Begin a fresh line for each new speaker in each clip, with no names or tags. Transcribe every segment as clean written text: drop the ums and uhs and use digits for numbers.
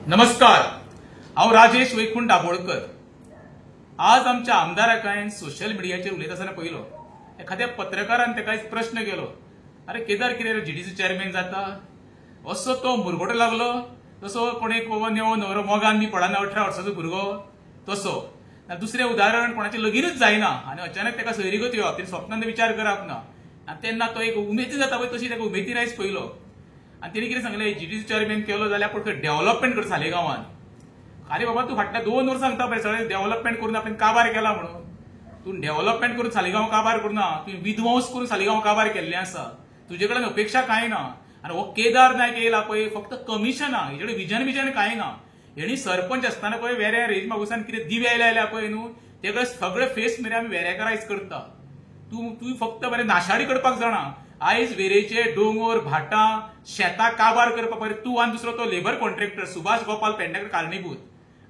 नमस्कार, हांव राजेश वैकुंठ दाबोळकर। आज आमच्या आमदाराकायन सोशल मिडियाचेर उलयता आसतना पयलो एखाद्या पत्रकारान ताका एक प्रश्न केलो, अरे केदार कितें रे जीडीसी चेअरमॅन जाता? असो तो मुरगोटो लागलो तसो कोण एक नेवो नवरो मोगान बी पडना 18 वर्साचो भुरगो तसो। दुसरें उदाहरण कोणाचें लगीनच जायना आनी अचानक ताका सोयरीगत येवप, तेणी स्वप्नांत विचार करप ना आनी तेन्ना तो एक उमेदी जाता पळय तशी ताका उमेदीन आयज पयलो। आनी तेणी कितें सांगलें, जीडीसी चेअरमॅन केलो जाल्यार पूण डेव्हलपमेंट कर सालेगांवान। अरे बाबा, तूं फाटल्या 2 वर्सां सांगता पळय सगळें डेव्हलपमेंट करून आपण काबार केला म्हणून। तूं डेव्हलपमेंट करून सालेगांव काबार करना, तुवें विध्वंस करून सालेगांव काबार केल्लें आसा। तुजे कडेन अपेक्षा कांय ना। आनी हो केदार नायक येयला पळय फक्त कमिशनां, हेजे कडेन विजन कांय ना। हेणी सरपंच आसतना पळय वेऱ्या रेज मागुसान कितें दिवे लायल्या पळय न्हू, तेकडे सगळे फेस मेरे आमी वेरेकारायज करता। तूं फक्त बरें नाशाडी करपाक जाणा। आयज वेरेचे डोंगर भाटां शेतां काबार करपाक पळय तूं आनी दुसरो तो लेबर कॉन्ट्रॅक्टर सुभाष गोपाल पेडणेकर कारणीभूत।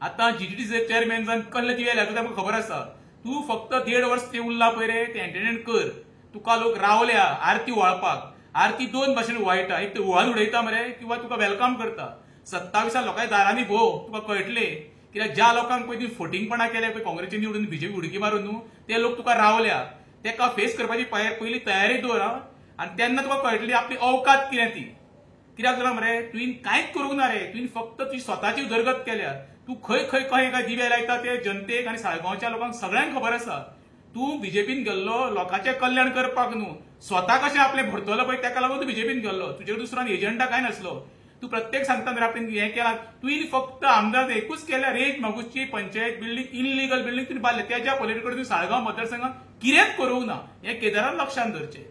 आतां जीडीसी चेअरमॅन जावन कसले दिवे लायता तें आमकां खबर आसा। तूं फक्त 1.5 वर्स ते उरला पळय रे, ते एंटरटेन कर। तुका लोक रावल्या आरती वळपाक। आरती 2 भाशेन वळटा, एक तर वळून उडयता मरे किंवा तुका वेलकम करता। 27 लोकांच्या दारांनी भोव, तुका कळटलें कित्याक ज्या लोकांक पळय तुवें फोटिंगपणा केले पळय काँग्रेसीन निवडून बीजेपी उडकी मारून न्हू, ते लोक तुका रावल्या। तेका फेस करपाची पयली तयारी दवर आनी तेन्ना तुका कळटली आपली औकात कितें ती। कित्याक जाणां मरे, तुवें कांयच करूंक ना रे, तुवें फक्त तुजी स्वताची उदरगत केल्या। तूं खंय खंय काय दिवे लायता ते जनतेक आनी साळगांवच्या लोकांक सगळ्यांक खबर आसा। तूं बीजेपीन गेल्लो लोकांचें कल्याण करपाक न्हू, स्वता कशें आपलें भरतलो पळय तेका लागून तूं बीजेपीन गेल्लो। तुजे दुसरो एजंडा कांय नासलो। तूं प्रत्येक सांगता मरे आपण हें केलां, तुवें फक्त आमदार एकूच केल्या, रेज मागुसची पंचायत बिल्डींग इनलिगल बिल्डींग तुवें बांदल्या, त्याच्या पॉलिटिकल तुवें साळगांव मतदारसंघात कितेंच करूंक ना। हें केदारान लक्षांत धरचें।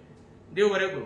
देव बरें करूं।